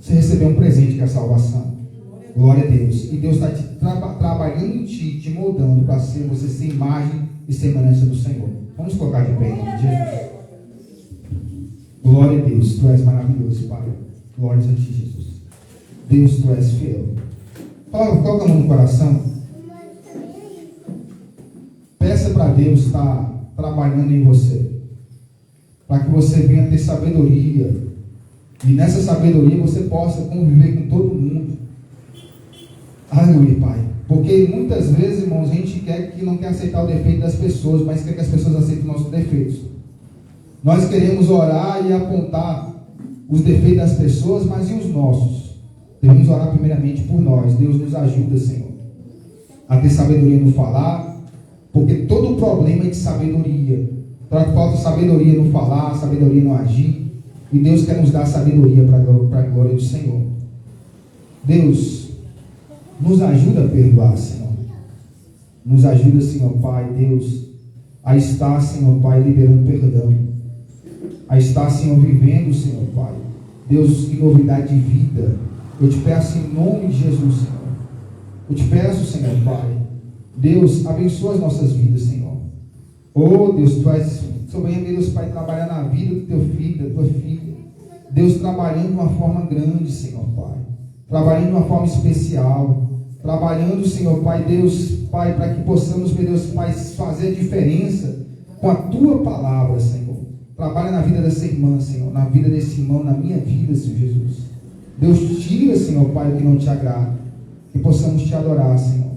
Você recebeu um presente, que é a salvação. Glória a Deus. E Deus está trabalhando em ti, te moldando para você ser imagem e semelhança do Senhor. Vamos colocar de pé em nome de Jesus. Glória a Deus. Tu és maravilhoso, Pai. Glória a ti, Jesus. Deus, tu és fiel. Coloca a mão no coração. Peça para Deus estar trabalhando em você, para que você venha ter sabedoria, e nessa sabedoria você possa conviver com todo mundo. Aleluia, Pai. Porque muitas vezes, irmãos, a gente não quer aceitar o defeito das pessoas, mas quer que as pessoas aceitem os nossos defeitos. Nós queremos orar e apontar os defeitos das pessoas, mas e os nossos? Devemos orar primeiramente por nós. Deus nos ajuda, Senhor, a ter sabedoria no falar, porque todo problema é de sabedoria. Falta sabedoria no falar, sabedoria no agir, e Deus quer nos dar sabedoria para a glória do Senhor. Deus, nos ajuda a perdoar, Senhor. Nos ajuda, Senhor Pai, Deus, a estar, Senhor Pai, liberando perdão, a estar, Senhor, vivendo, Senhor Pai, Deus, em novidade de vida. Eu te peço em nome de Jesus, Senhor. Eu te peço, Senhor Pai, Deus, abençoa as nossas vidas, Senhor. Oh, Deus, tu és soberano, Deus, Pai, trabalhar na vida do teu filho, da tua filha. Deus, trabalhando de uma forma grande, Senhor Pai. Trabalhando de uma forma especial. Trabalhando, Senhor Pai, Deus, Pai, para que possamos, meu Deus, Pai, fazer a diferença com a tua palavra, Senhor. Trabalha na vida dessa irmã, Senhor, na vida desse irmão, na minha vida, Senhor Jesus. Deus, tira, Senhor Pai, o que não te agrada. Que possamos te adorar, Senhor.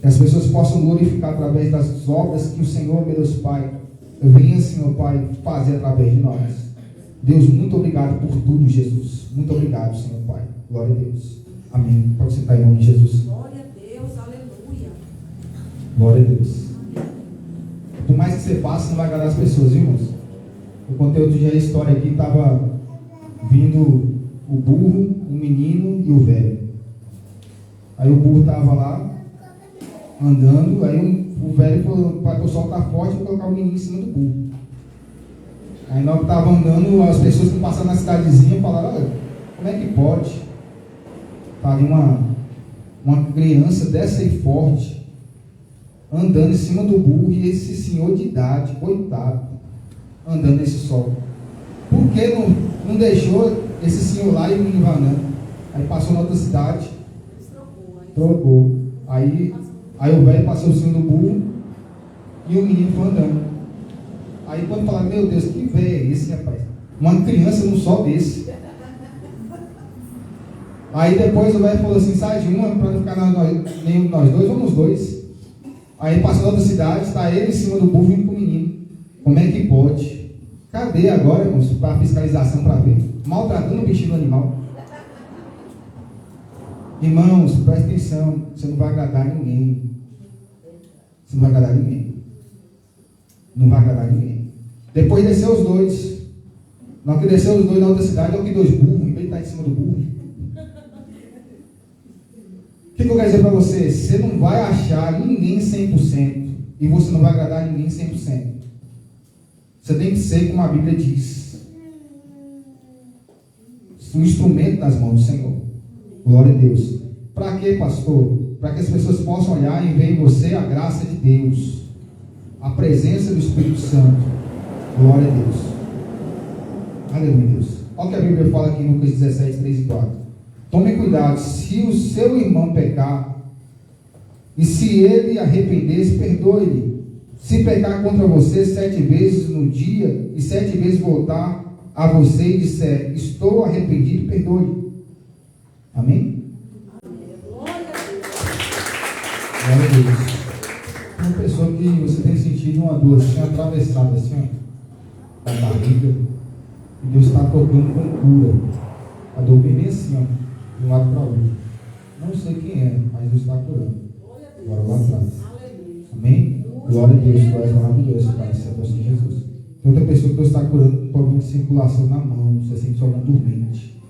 Que as pessoas possam glorificar através das obras que o Senhor, meu Deus Pai, venha, Senhor Pai, fazer através de nós. Deus, muito obrigado por tudo, Jesus. Muito obrigado, Senhor Pai. Glória a Deus. Amém. Pode sentar em nome de Jesus. Glória a Deus, aleluia. Glória a Deus. Por mais que você passe, não vai agradar as pessoas, viu, irmãos? Eu contei outro dia a história aqui, estava vindo o burro, o menino e o velho. Aí o burro estava lá, andando, aí o velho falou, o sol tá forte, vou colocar o menino em cima do burro. Aí nós estávamos andando, as pessoas que passaram na cidadezinha falaram, olha, como é que pode? Tá ali uma criança dessa aí forte, andando em cima do burro, e esse senhor de idade, coitado, andando nesse sol. Por que não deixou esse senhor lá e o menino vai andando? Aí passou na outra cidade, trocou. Aí o velho passou em cima do burro e o menino foi andando. Aí quando falaram, meu Deus, que velho é esse, rapaz? Uma criança num sol desse. Aí depois o velho falou assim, sai de uma, para não ficar nenhum de nós dois, vamos dois. Aí passou na outra cidade, está ele em cima do burro e com o menino. Como é que pode? Cadê agora, irmãos, para fiscalização para ver? Maltratando o bichinho do animal. Irmãos, presta atenção, você não vai agradar ninguém. Você não vai agradar ninguém. Não vai agradar ninguém. Depois desceu os dois. Na hora que desceu os dois na outra cidade, olha que dois burros, em vez de estar em cima do burro. O que eu quero dizer para você? Você não vai achar ninguém 100% e você não vai agradar ninguém 100%. Você tem que ser como a Bíblia diz, um instrumento nas mãos do Senhor. Glória a Deus. Para quê, pastor? Para que as pessoas possam olhar e ver em você a graça de Deus, a presença do Espírito Santo. Glória a Deus. Aleluia, Deus. Olha o que a Bíblia fala aqui em Lucas 17, 3 e 4. Tome cuidado, se o seu irmão pecar, e se ele arrepender-se, perdoe-lhe. Se pecar contra você 7 vezes no dia, e 7 vezes voltar a você e disser, estou arrependido, perdoe-lhe. Amém? Glória a Deus. Uma pessoa que você tem sentido uma dor assim, atravessada assim, ó, na barriga, e Deus está tocando com cura. A dor vem bem assim, ó, de um lado para o outro. Não sei quem é, mas Deus está curando. Agora lá atrás. Amém? Glória a Deus, tu és maravilhoso, Pai, Santo assim, Jesus. Tem outra pessoa que Deus está curando com problema de circulação na mão, você sente sua mão dormente.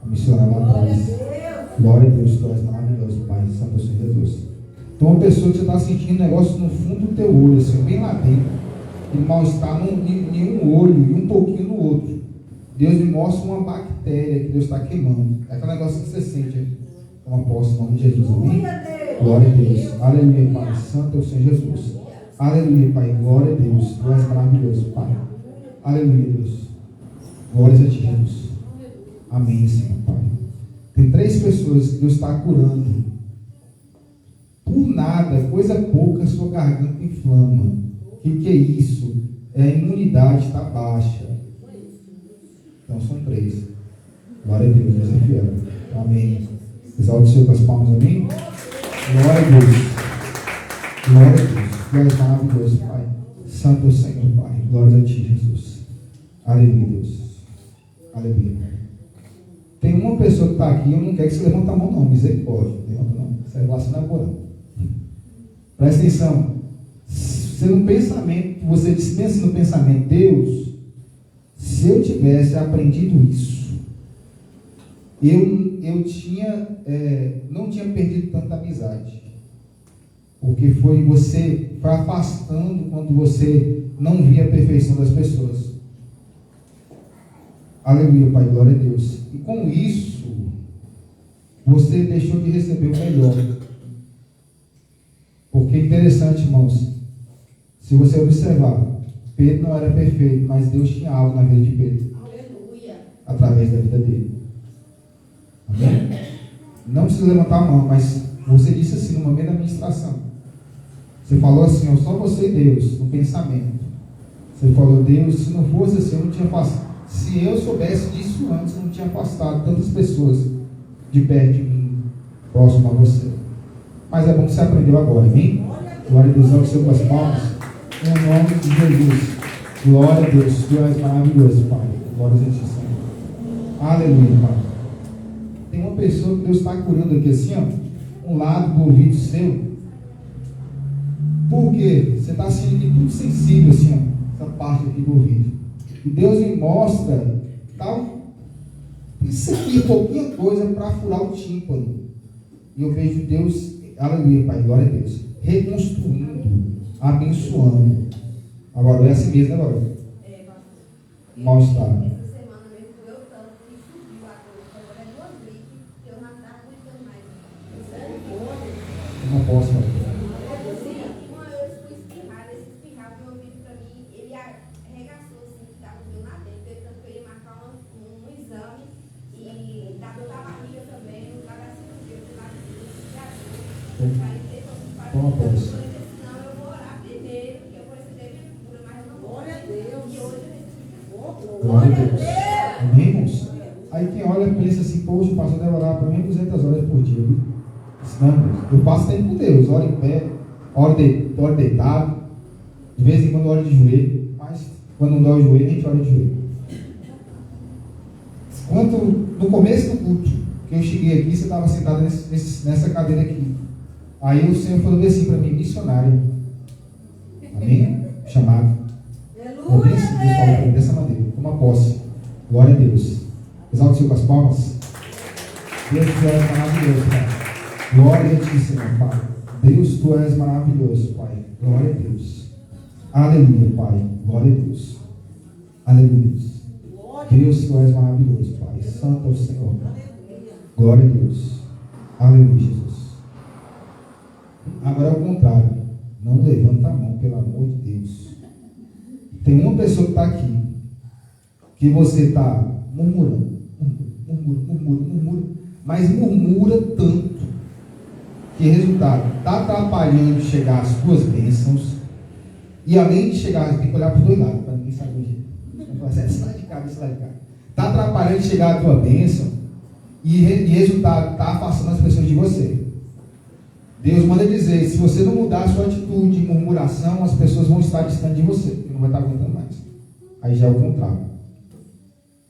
A missionária lá atrás. Glória a Deus, tu és maravilhoso, Pai, Santo assim, Jesus. Então, uma pessoa que você está sentindo um negócio no fundo do teu olho, assim, bem lá dentro, e mal-estar em um olho e um pouquinho no outro. Deus me mostra uma bactéria que Deus está queimando. É aquele negócio que você sente, como apóstolo, em nome de Jesus. Amém? Glória a Deus. Aleluia, Pai. Santo é o Senhor Jesus. Aleluia, Pai. Glória a Deus. Tu és maravilhoso, Pai. Aleluia, Deus. Glórias a ti, Jesus. Amém, Senhor, Pai. Tem 3 pessoas que Deus está curando. Por nada, coisa pouca, sua garganta inflama. O que é isso? É a imunidade está baixa. Então são 3. Glória a Deus, Deus é fiel. Amém. Exalte o Senhor com as palmas, amém? Glória a Deus. Glória a Deus. Glória a maravilhoso, Pai. Santo é o Senhor, Pai. Glória a ti, Jesus. Aleluia, Deus. Aleluia, Pai. Tem uma pessoa que está aqui, eu não quero que você levante a mão, não. Misericórdia. Levanta não. Essa relação não é boa, não. Presta atenção. Se no pensamento, você pensa no pensamento, Deus, se eu tivesse aprendido isso, eu tinha, não tinha perdido tanta amizade. Porque você foi afastando quando você não via a perfeição das pessoas. Aleluia, Pai, glória a Deus. E com isso, você deixou de receber o melhor. Porque é interessante, irmãos, se você observar, Pedro não era perfeito, mas Deus tinha algo na vida de Pedro. Aleluia. Através da vida dele. Amém? Não precisa levantar a mão, mas você disse assim, no momento da administração. Você falou assim, ó, só você e Deus, no pensamento. Você falou, Deus, se não fosse assim, eu não tinha passado. Se eu soubesse disso antes, eu não tinha afastado tantas pessoas de perto de mim, próximo a você. Mas é bom que você aprendeu agora, amém? Glória a Deus, ao seu com as palmas. Em nome de Jesus. Glória a Deus, tu és maravilhoso, Pai. Glória a Deus, Senhor. Aleluia, Pai. Tem uma pessoa que Deus está curando aqui assim, ó, um lado do ouvido seu. Por quê? Você está sentindo tudo sensível assim, ó, essa parte aqui do ouvido. E Deus me mostra, isso aqui é pouquinha coisa para furar o tímpano. E eu vejo Deus aleluia, Pai, glória a Deus, reconstruindo, abençoando. Agora é assim mesmo, né, Barulho? Mal-estar. Essa semana mesmo doeu tanto que subiu a coisa. Agora é 2 gripe, que eu não estava aguentando mais. Eu não posso, Pai. Uma vez eu fui espirrar, esse espirrar meu ouvido para mim, ele arregaçou assim, que estava doendo lá dentro. Tanto que eu ia marcar um exame e da dor da barriga também, no lugar da cirurgia, eu fui lá de Toma posse. Não, eu vou orar primeiro, porque eu vou receber minha cura, mas eu não vou. Glória a Deus. E hoje eu recebi. Glória a Deus. Amém, irmãos? Aí quem olha pensa assim, poxa, o pastor deve orar para mim 200 horas por dia. Viu? Não, irmãos, eu passo tempo com Deus, oro em pé, oro deitado, de vez em quando oro de joelho, mas quando não dói o joelho, a gente ora de joelho. No começo do culto, que eu cheguei aqui, você estava sentado nessa cadeira aqui. Aí o Senhor falou assim para mim, missionário. Amém? Chamado. Eu disse, Deus falou para mim dessa maneira, toma posse. Glória a Deus. Exalte o Senhor com as palmas. Deus, tu és maravilhoso, Pai. Glória a ti, Senhor, Pai. Deus, tu és maravilhoso, Pai. Glória a Deus. Aleluia, Pai. Glória a Deus. Aleluia, Deus. Deus, tu és maravilhoso, Pai. Santo é o Senhor. Glória a Deus. Aleluia, Jesus. Agora é o contrário. Não levanta a mão, pelo amor de Deus. Tem uma pessoa que está aqui, que você está murmurando, murmura, mas murmura tanto, que resultado, está atrapalhando chegar às tuas bênçãos, e além de chegar, tem que olhar para os dois lados, para ninguém saber o jeito. Esse lado de cá, esse lado de cá. Está atrapalhando chegar à tua bênção, e resultado, está afastando as pessoas de você. Deus manda dizer, se você não mudar a sua atitude de murmuração, as pessoas vão estar distante de você, e não vai estar aguentando mais. Aí já é o contrário.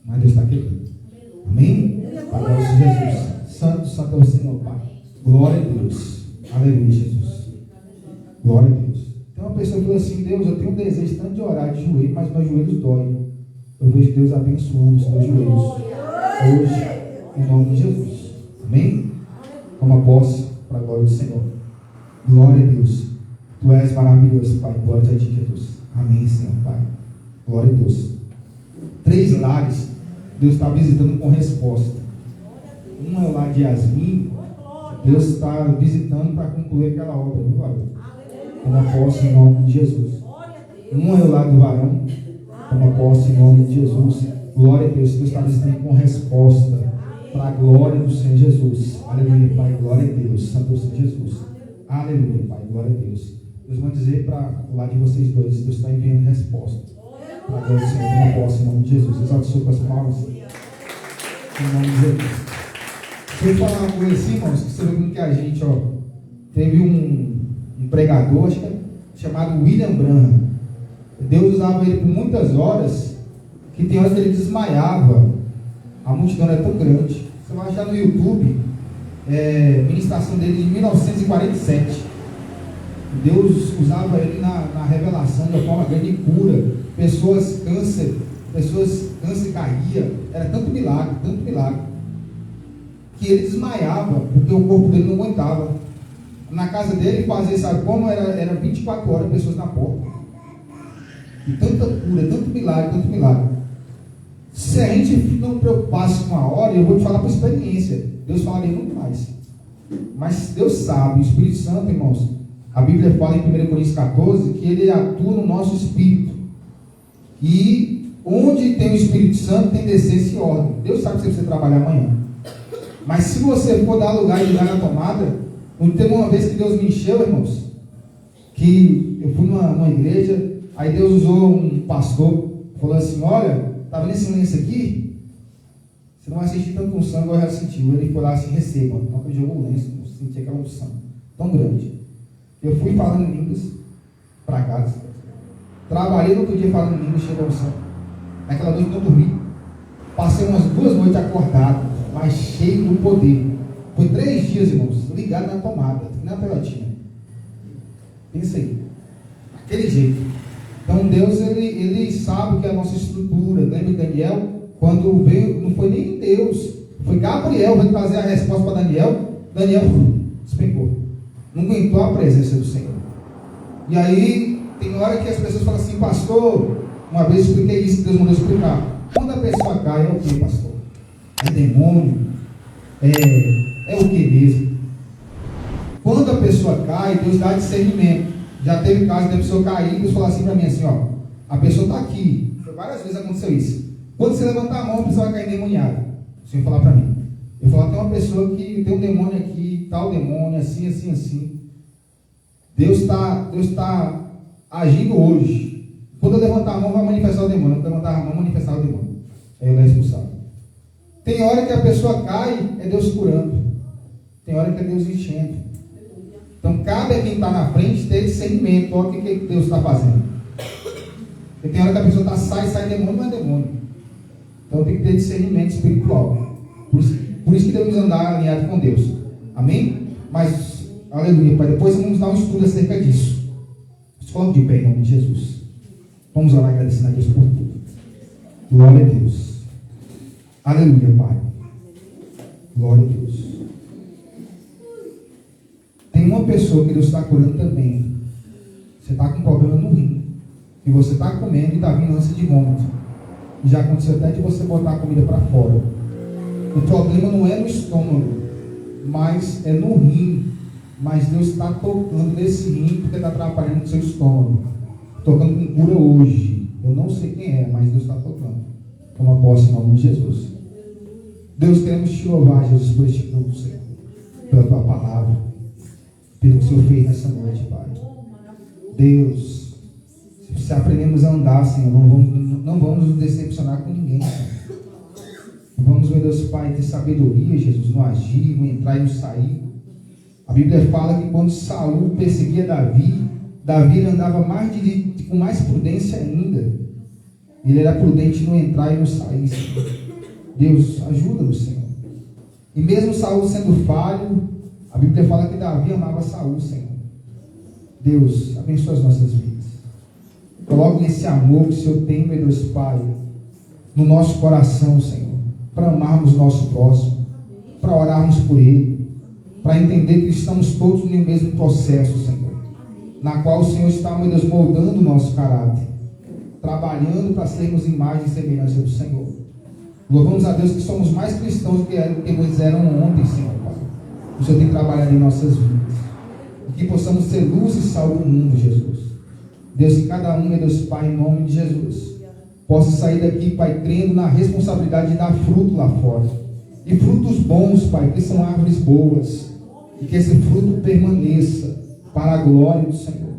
Mas Deus está quebrando. Amém? Glória a Jesus. Santo, santo é o Senhor, Pai. Glória a Deus. Aleluia, Jesus. Glória a Deus. Tem uma pessoa que falou assim, Deus, eu tenho um desejo tanto de orar de joelho, mas meus joelhos doem. Eu vejo Deus abençoando os meus joelhos. Hoje, em nome de Jesus. Amém? Toma posse para a glória do Senhor. Glória a Deus. Tu és maravilhoso, Pai. Glória a ti, Jesus. Amém, Senhor, Pai. Glória a Deus. 3 lares, Deus está visitando com resposta. Um é o lar de Yasmin. Deus está visitando para concluir aquela obra, não vai? Toma posse em nome de Jesus. Um é o lar do varão. Toma posse em nome de Jesus. Glória a Deus. Deus está visitando com resposta para a glória do Senhor Jesus. Aleluia, Pai. Glória a Deus. Santo é o Senhor Jesus. Aleluia, Pai. Glória a Deus. Deus vai dizer para o lado de vocês dois, Deus está enviando resposta. Para a glória do Senhor. Toma posse em nome de Jesus. Exalte o Senhor com as palmas. Em nome de Jesus. Deixa eu falar uma coisa assim, irmãos, que você viu que a gente, teve um pregador, acho que é chamado William Branham. Deus usava ele por muitas horas, que tem horas que ele desmaiava. A multidão era tão grande. Você vai achar no YouTube, ministração dele de 1947. Deus usava ele na revelação de uma forma grande de cura. Pessoas câncer caía. Era tanto milagre, que ele desmaiava, porque o corpo dele não aguentava. Na casa dele, quase, sabe como? Era 24 horas, pessoas na porta. E tanta cura, tanto milagre. Se a gente não preocupasse com a hora, eu vou te falar por experiência, Deus falaria muito mais. Mas Deus sabe, o Espírito Santo, irmãos, a Bíblia fala em 1 Coríntios 14, que ele atua no nosso espírito. E onde tem o Espírito Santo, tem decência e ordem. Deus sabe que você precisa trabalhar amanhã. Mas se você for dar lugar e ligar na tomada, teve uma vez que Deus me encheu, irmãos, que eu fui numa igreja, aí Deus usou um pastor, falou assim, olha, tá vendo esse lenço aqui? Você não vai sentir tanto unção igual já sentiu. Ele foi lá assim, receba. Então eu jogou o lenço, senti aquela unção tão grande. Eu fui falando em línguas para casa. Trabalhei no outro dia falando em línguas, chegou a unção. Naquela noite não dormi. Passei umas 2 noites acordado, mas cheio do poder. Foi 3 dias, irmãos, ligado na tomada, na pelotinha. Pensa aí. Aquele jeito. Então Deus, ele sabe que é a nossa estrutura. Lembra de Daniel? Quando veio, não foi nem Deus, foi Gabriel, veio trazer a resposta para Daniel. Daniel despencou. não aguentou a presença do Senhor. E aí, tem hora que as pessoas falam assim, pastor, uma vez eu expliquei isso que Deus mandou explicar. Quando a pessoa cai, é o que, pastor? É demônio? É o que mesmo? Quando a pessoa cai, Deus dá discernimento. Já teve caso da pessoa cair e Deus falou assim para mim assim, ó, a pessoa está aqui. Várias vezes aconteceu isso. Quando você levantar a mão, a pessoa vai cair endemoniada. O Senhor falar para mim. Eu falar, tem uma pessoa que tem um demônio aqui, tal demônio, assim, assim, assim. Deus está agindo hoje. Quando eu levantar a mão, vai manifestar o demônio. Quando eu levantar a mão, manifestar o demônio. Aí eu é expulsado. Tem hora que a pessoa cai, é Deus curando. Tem hora que é Deus enchendo. Então, cabe a quem está na frente ter discernimento. Olha o que Deus está fazendo. Porque tem hora que a pessoa sai demônio, não é demônio. Então, tem que ter discernimento espiritual. Por isso que devemos andar alinhado com Deus. Amém? Mas, aleluia, Pai. Depois vamos dar um estudo acerca disso. Escolhe de pé em nome de Jesus. Vamos orar agradecendo a Deus por tudo. Glória a Deus. Aleluia, Pai. Glória a Deus. Tem uma pessoa que Deus está curando também. Você está com problema no rim. E você está comendo e está vindo ânsia de vômito. E já aconteceu até de você botar a comida para fora. O problema não é no estômago, mas é no rim. Mas Deus está tocando nesse rim porque está atrapalhando o seu estômago. Tocando com cura hoje. Eu não sei quem é, mas Deus está tocando. Toma posse em nome de Jesus. Deus, queremos te louvar, Jesus, por este culto, Senhor. Pela tua palavra. Pelo que o Senhor fez nessa noite, Pai. Deus, se aprendemos a andar, Senhor, não vamos nos decepcionar com ninguém, Senhor. Vamos, meu Deus, Pai, ter sabedoria, Jesus, no agir, no entrar e no sair. A Bíblia fala que quando Saul perseguia Davi andava com mais prudência ainda. Ele era prudente no entrar e no sair, Senhor. Deus, ajuda-nos, Senhor. E mesmo Saul sendo falho, a Bíblia fala que Davi amava Saul, Senhor. Deus, abençoa as nossas vidas. Coloque esse amor que o Senhor tem, meu Deus Pai, no nosso coração, Senhor, para amarmos o nosso próximo, para orarmos por ele, para entender que estamos todos no mesmo processo, Senhor, na qual o Senhor está, meu Deus, moldando o nosso caráter, trabalhando para sermos imagem e semelhança do Senhor. Louvamos a Deus que somos mais cristãos do que eles eram ontem, Senhor, Pai. O Senhor tem trabalhado em nossas vidas. E que possamos ser luz e sal do mundo, Jesus. Deus, que cada um, meu Deus Pai, em nome de Jesus, possa sair daqui, Pai, crendo na responsabilidade de dar fruto lá fora. E frutos bons, Pai, que são árvores boas. E que esse fruto permaneça para a glória do Senhor.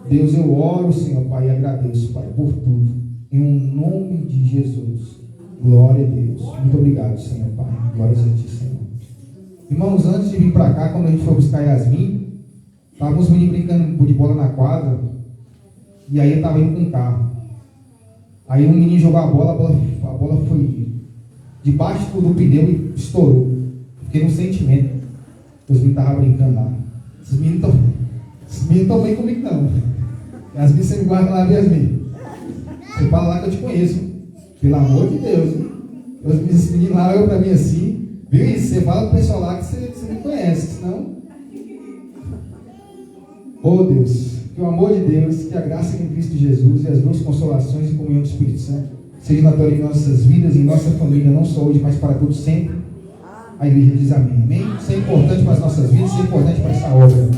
Deus, eu oro, Senhor, Pai, e agradeço, Pai, por tudo. Em um nome de Jesus. Glória a Deus. Muito obrigado, Senhor, Pai. Glórias a Ti, Senhor. Irmãos, antes de vir para cá, quando a gente foi buscar Yasmin, estávamos brincando de bola na quadra, e aí eu estava indo com um carro. Aí um menino jogou a bola foi debaixo do pneu e estourou. Fiquei no sentimento. Os meninos estavam brincando lá. Esses meninos estão bem comigo, não. Yasmin, você me guarda lá, Yasmin. Você fala lá que eu te conheço. Pelo amor de Deus. Os meninos lá olham para mim assim. Viu isso? Você fala pro pessoal lá que você me conhece, senão... Oh Deus, que o amor de Deus, que a graça em Cristo Jesus e as duas consolações e comunhão do Espírito Santo seja natural em nossas vidas e em nossa família, não só hoje, mas para todos sempre. A igreja diz amém. Amém? Isso é importante para as nossas vidas, isso é importante para essa obra.